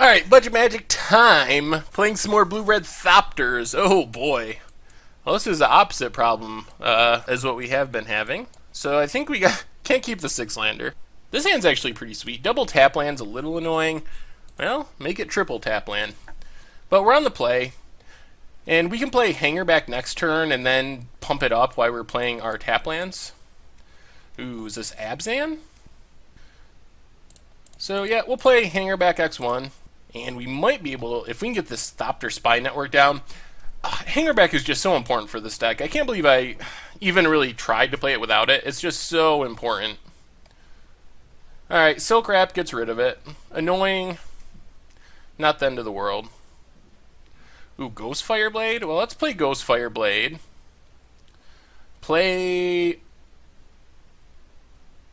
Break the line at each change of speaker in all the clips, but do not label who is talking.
Alright, Budget Magic time! Playing some more Blue-Red Thopters. Oh boy. Well, this is the opposite problem as what we have been having. So I think can't keep the 6-lander. This hand's actually pretty sweet. Double tap land's a little annoying. Well, make it triple tap land. But we're on the play. And we can play Hanger back next turn and then pump it up while we're playing our tap lands. Ooh, is this Abzan? So yeah, we'll play Hanger back X1. And we might be able to, if we can get this Thopter Spy Network down. Hangerback is just so important for this deck. I can't believe I even really tried to play it without it. It's just so important. Alright, Silk Wrap gets rid of it. Annoying. Not the end of the world. Ooh, Ghost Fireblade? Well, let's play Ghost Fireblade. Play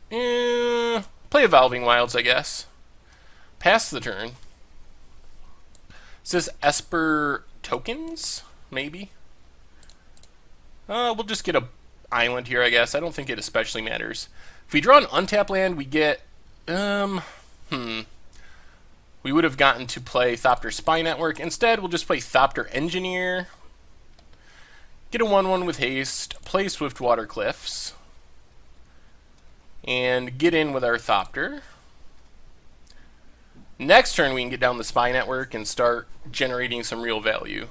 Evolving Wilds, I guess. Pass the turn. Is this Esper tokens? Maybe? We'll just get a island here, I guess. I don't think it especially matters. If we draw an untap land, we get... We would have gotten to play Thopter Spy Network. Instead, we'll just play Thopter Engineer. Get a 1/1 with haste. Play Swiftwater Cliffs. And get in with our Thopter. Next turn, we can get down the Spy Network and start generating some real value.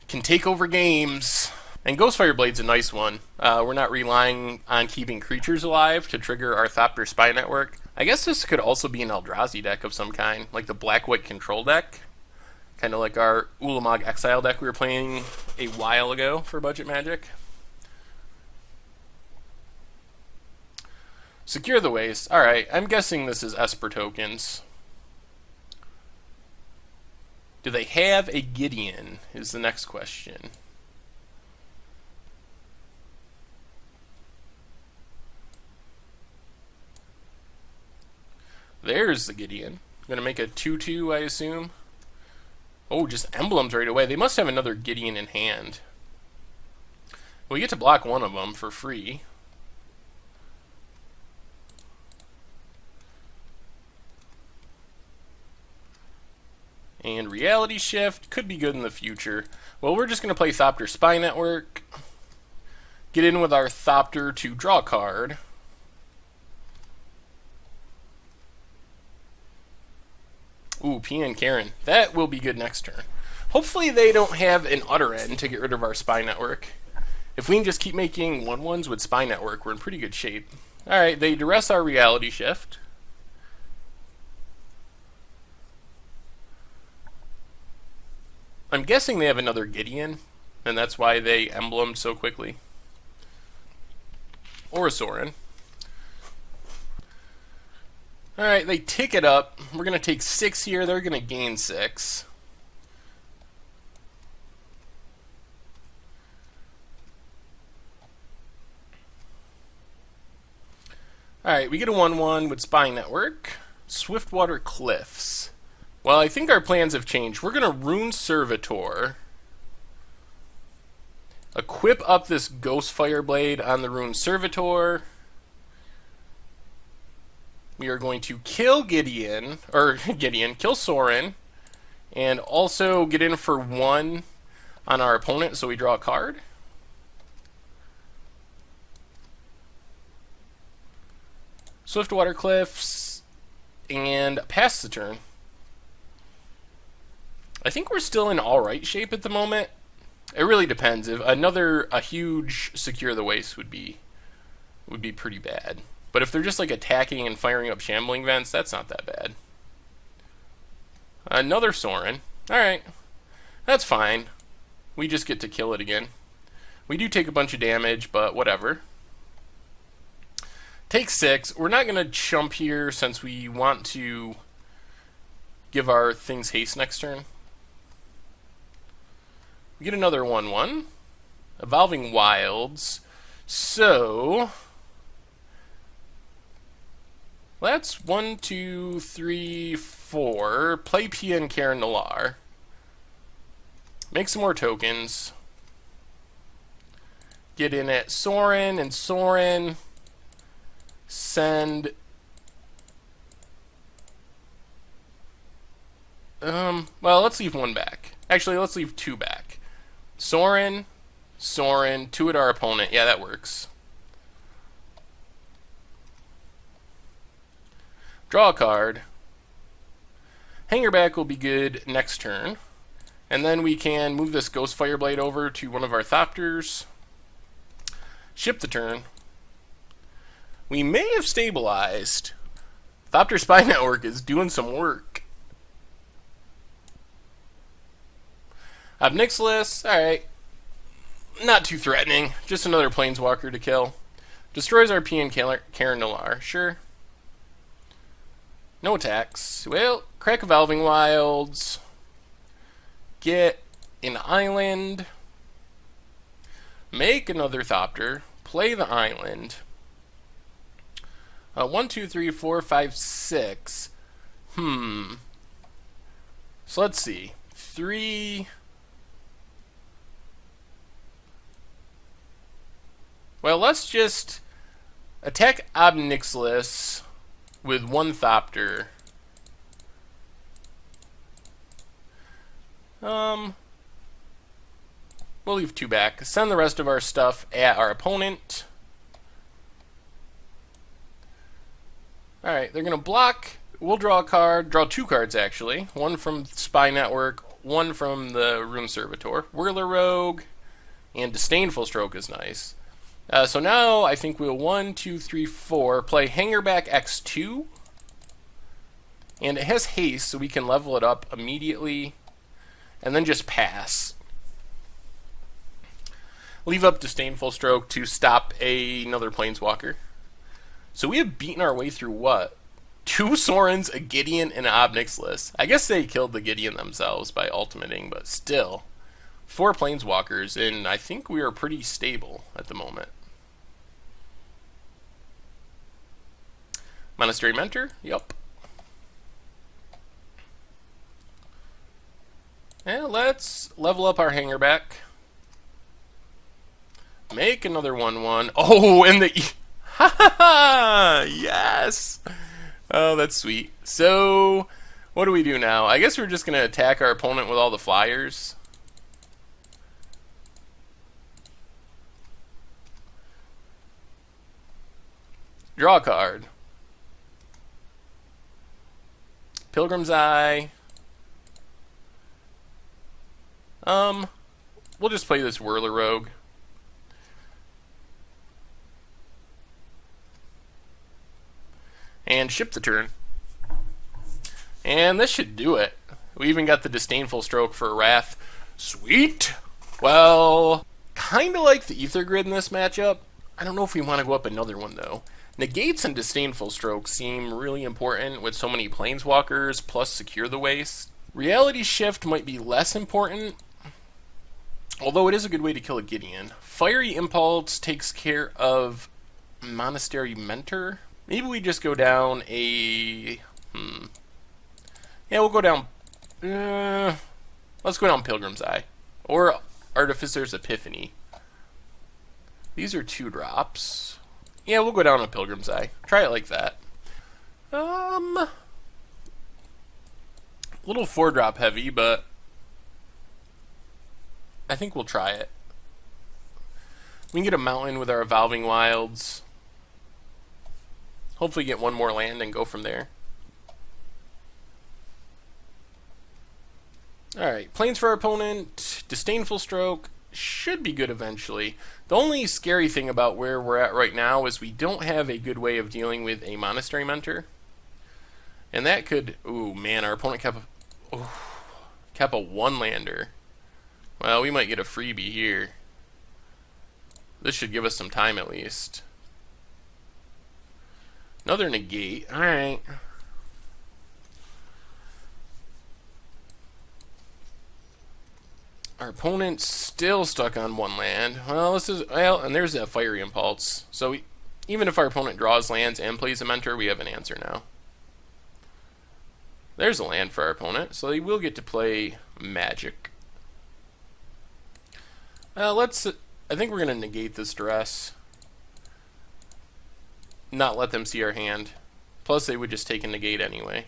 Can take over games. And Ghost Fireblade's a nice one. We're not relying on keeping creatures alive to trigger our Thopter Spy Network. I guess this could also be an Eldrazi deck of some kind, like the Black-White Control deck. Kind of like our Ulamog Exile deck we were playing a while ago for Budget Magic. Secure the Waste. Alright, I'm guessing this is Esper tokens. Do they have a Gideon, is the next question. There's the Gideon. I'm going to make a 2/2, I assume. Oh, just emblems right away. They must have another Gideon in hand. We get to block one of them for free. And Reality Shift could be good in the future. Well, we're just going to play Thopter Spy Network. Get in with our Thopter to draw a card. Ooh, PN Karen. That will be good next turn. Hopefully they don't have an Utter End to get rid of our Spy Network. If we can just keep making 1/1s with Spy Network, we're in pretty good shape. Alright, they duress our Reality Shift. I'm guessing they have another Gideon, and that's why they emblemed so quickly. Or a Sorin. Alright, they tick it up. We're going to take 6 here. They're going to gain 6. Alright, we get a 1/1 with Spy Network. Swiftwater Cliffs. Well, I think our plans have changed. We're going to Rune Servitor. Equip up this Ghost Fireblade on the Rune Servitor. We are going to kill Gideon, kill Sorin, and also get in for 1 on our opponent so we draw a card. Swiftwater Cliffs, and pass the turn. I think we're still in alright shape at the moment. It really depends. If a huge Secure the Waste would be pretty bad. But if they're just like attacking and firing up Shambling Vents, that's not that bad. Another Sorin. Alright. That's fine. We just get to kill it again. We do take a bunch of damage, but whatever. Take 6. We're not going to chump here since we want to give our things haste next turn. We get another 1/1. Evolving Wilds. So that's 1, 2, 3, 4. Play PN Karen Nalar. Make some more tokens. Get in at Sorin, and Sorin send Well, let's leave one back. Actually, let's leave two back. Sorin, Sorin, two at our opponent. Yeah, that works. Draw a card. Hangerback will be good next turn. And then we can move this Ghost Fireblade over to one of our Thopters. Ship the turn. We may have stabilized. Thopter Spy Network is doing some work. Obnixilis, alright. Not too threatening. Just another Planeswalker to kill. Destroys RP and Karen Nalaar. Sure. No attacks. Well, crack Evolving Wilds. Get an island. Make another Thopter. Play the island. 1, 2, 3, 4, 5, 6. So let's see. 3. Well, let's just attack Obnixilis with one Thopter. We'll leave two back. Send the rest of our stuff at our opponent. Alright, they're going to block. We'll draw a card. Draw two cards, actually. One from Spy Network, one from the Rune Servitor. Whirler Rogue, and Disdainful Stroke is nice. So now I think we'll 1, 2, 3, 4 play Hangerback X2. And it has haste, so we can level it up immediately. And then just pass. Leave up Disdainful Stroke to stop another Planeswalker. So we have beaten our way through what? 2 Sorins, a Gideon, and an Obnixilis. I guess they killed the Gideon themselves by ultimating, but still. 4 Planeswalkers, and I think we are pretty stable at the moment. Monastery Mentor? Yup. And let's level up our Hangerback. Make another 1/1. Oh, and the... Ha ha ha! Yes! Oh, that's sweet. So, what do we do now? I guess we're just going to attack our opponent with all the flyers. Draw a card. Pilgrim's Eye. We'll just play this Whirler Rogue. And ship the turn. And this should do it. We even got the Disdainful Stroke for Wrath. Sweet! Well, kinda like the Ether Grid in this matchup. I don't know if we want to go up another one, though. Negates and Disdainful Stroke seem really important with so many Planeswalkers, plus Secure the Waste. Reality Shift might be less important, although it is a good way to kill a Gideon. Fiery Impulse takes care of Monastery Mentor. Maybe we just go down a... Yeah, we'll go down... let's go down Pilgrim's Eye. Or Artificer's Epiphany. These are 2 drops. Yeah, we'll go down a Pilgrim's Eye. Try it like that. A little 4-drop heavy, but I think we'll try it. We can get a mountain with our Evolving Wilds. Hopefully get one more land and go from there. Alright, Plains for our opponent. Disdainful Stroke. Should be good eventually. The only scary thing about where we're at right now is we don't have a good way of dealing with a Monastery Mentor. And that could... Ooh, man, our opponent kept a 1-lander. Well, we might get a freebie here. This should give us some time at least. Another negate. Alright. Our opponent's still stuck on 1 land. Well, this is... Well, and there's that Fiery Impulse. So even if our opponent draws lands and plays a Mentor, we have an answer now. There's a land for our opponent, so he will get to play Magic. Let's... I think we're going to negate this Duress. Not let them see our hand. Plus, they would just take a negate anyway.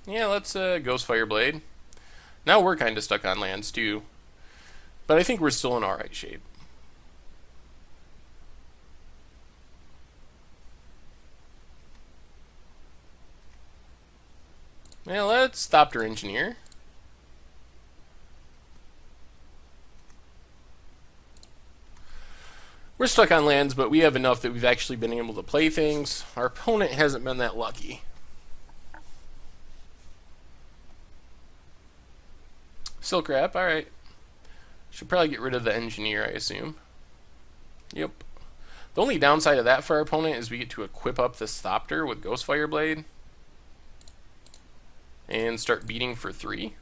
Yeah, let's Ghost Fireblade. Now we're kind of stuck on lands too, but I think we're still in alright shape. Yeah, let's Thopter Engineer. We're stuck on lands, but we have enough that we've actually been able to play things. Our opponent hasn't been that lucky. Silk Wrap, alright. Should probably get rid of the Engineer, I assume. Yep. The only downside of that for our opponent is we get to equip up this Thopter with Ghost Fireblade and start beating for 3.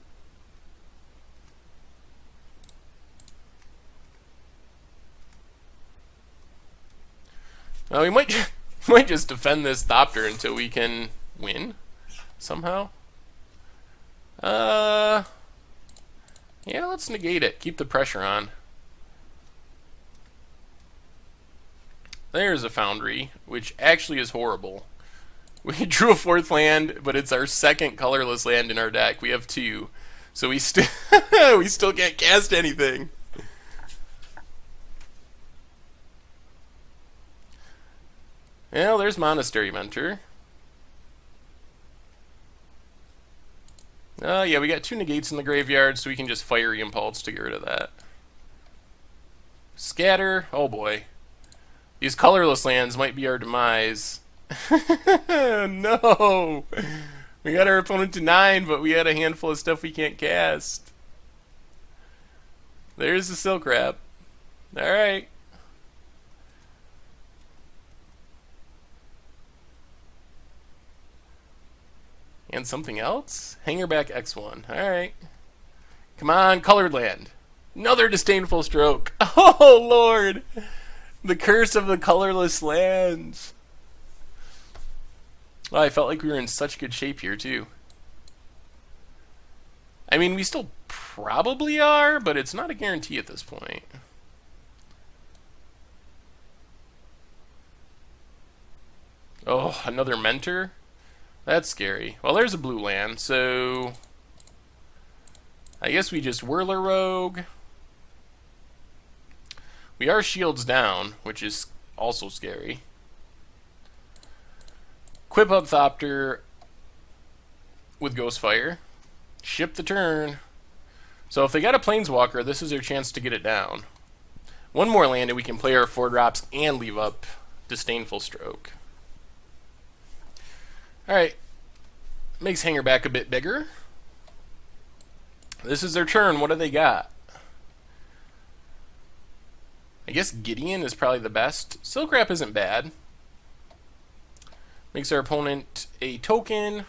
Well, we might just defend this Thopter until we can win somehow. Yeah, let's negate it. Keep the pressure on. There's a Foundry, which actually is horrible. We drew a 4th land, but it's our 2nd colorless land in our deck. We have 2, so we still we still can't cast anything. Well, there's Monastery Mentor. Yeah, we got 2 negates in the graveyard, so we can just Fiery Impulse to get rid of that. Scatter. Oh boy. These colorless lands might be our demise. No! We got our opponent to 9, but we had a handful of stuff we can't cast. There's the Silk Wrap. Alright. And something else? Hangerback X1. Alright. Come on, colored land. Another Disdainful Stroke. Oh, Lord! The curse of the colorless lands. Well, I felt like we were in such good shape here, too. I mean, we still probably are, but it's not a guarantee at this point. Oh, another Mentor? That's scary. Well, there's a blue land, so I guess we just Whirler Rogue. We are shields down, which is also scary. Equip up Thopter with Ghostfire. Ship the turn. So if they got a Planeswalker, this is their chance to get it down. One more land and we can play our 4-drops and leave up Disdainful Stroke. Alright. Makes Hangerback a bit bigger. This is their turn. What do they got? I guess Gideon is probably the best. Silk Wrap isn't bad. Makes our opponent a token.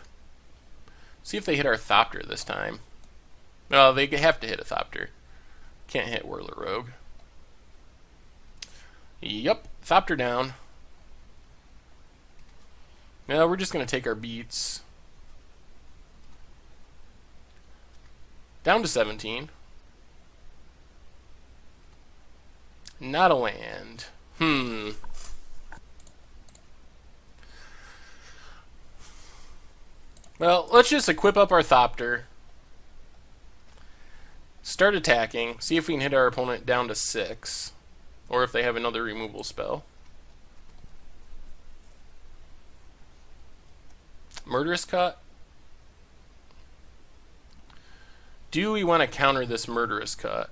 See if they hit our Thopter this time. Well, they have to hit a Thopter. Can't hit Whirler Rogue. Yep, Thopter down. Now we're just going to take our beats. Down to 17. Not a land. Well, let's just equip up our Thopter. Start attacking. See if we can hit our opponent down to 6. Or if they have another removal spell. Murderous Cut. Do we want to counter this Murderous Cut?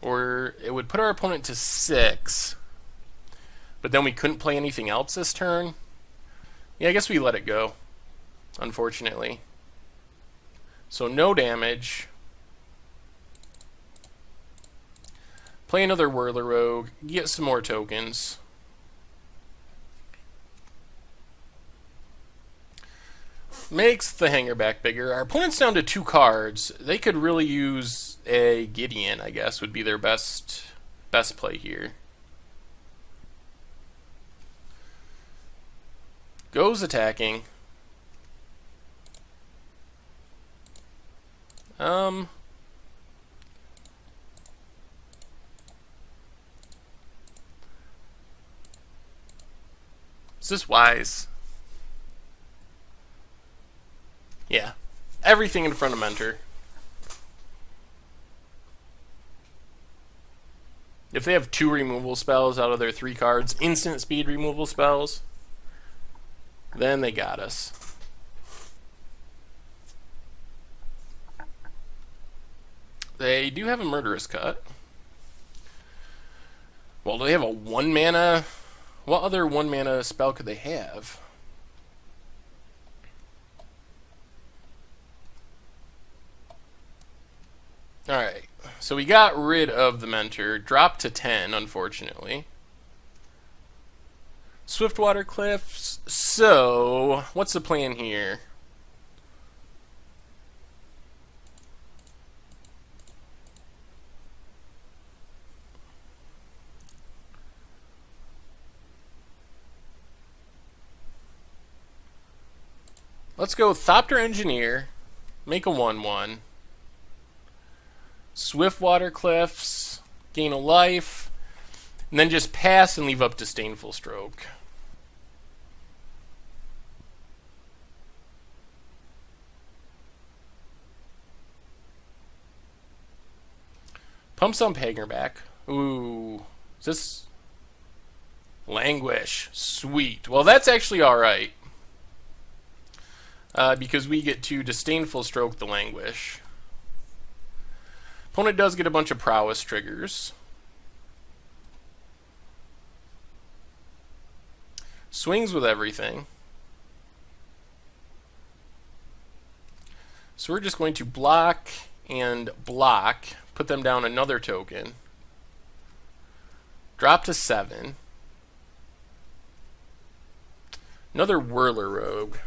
Or it would put our opponent to 6. But then we couldn't play anything else this turn. Yeah, I guess we let it go. Unfortunately. So no damage. Play another Whirler Rogue. Get some more tokens. Makes the Hangerback bigger. Our opponent's down to 2 cards. They could really use a Gideon, I guess, would be their best play here. Goes attacking. Is this wise? everything in front of Mentor. If they have 2 removal spells out of their 3 cards, instant speed removal spells, then they got us. They do have a Murderous Cut. Well, do they have a 1 mana? What other 1 mana spell could they have? Alright, so we got rid of the Mentor. Dropped to 10, unfortunately. Swiftwater Cliffs. So, what's the plan here? Let's go Thopter Engineer, make a 1/1. Swiftwater Cliffs, gain a life, and then just pass and leave up Disdainful Stroke. Pump some Hanger back. Ooh, is this Languish? Sweet. Well, that's actually alright. Because we get to Disdainful Stroke the Languish. Opponent does get a bunch of prowess triggers. Swings with everything. So we're just going to block and block. Put them down another token. Drop to 7. Another Whirler Rogue.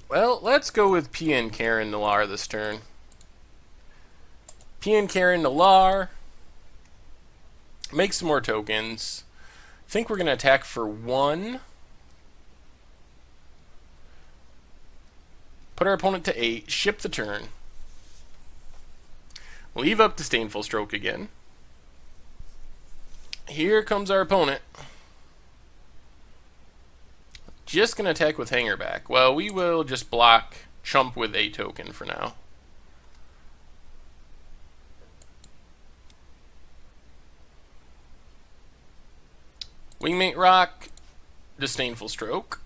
Well, let's go with PN Karen Nalar this turn. PN Karen Nalar. Make some more tokens. I think we're going to attack for 1. Put our opponent to 8. Ship the turn. Leave up Disdainful Stroke again. Here comes our opponent. Just going to attack with Hanger back. Well, we will just block Chump with a token for now. Wingmate Rock, Disdainful Stroke.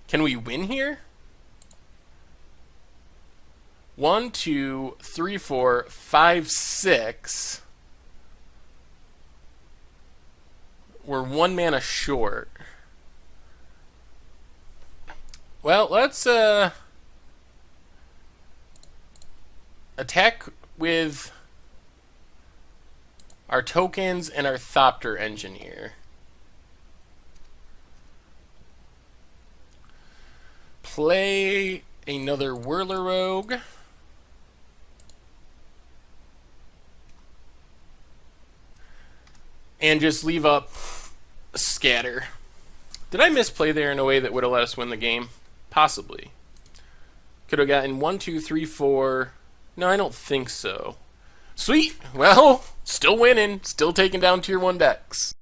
Can we win here? 1, 2, 3, 4, 5, 6. We're 1 mana short. Well, let's attack with our tokens and our Thopter Engineer. Play another Whirler Rogue. And just leave up Scatter. Did I misplay there in a way that would have let us win the game? Possibly. Could have gotten 1, 2, 3, 4. No, I don't think so. Sweet. Well, still winning. Still taking down tier 1 decks.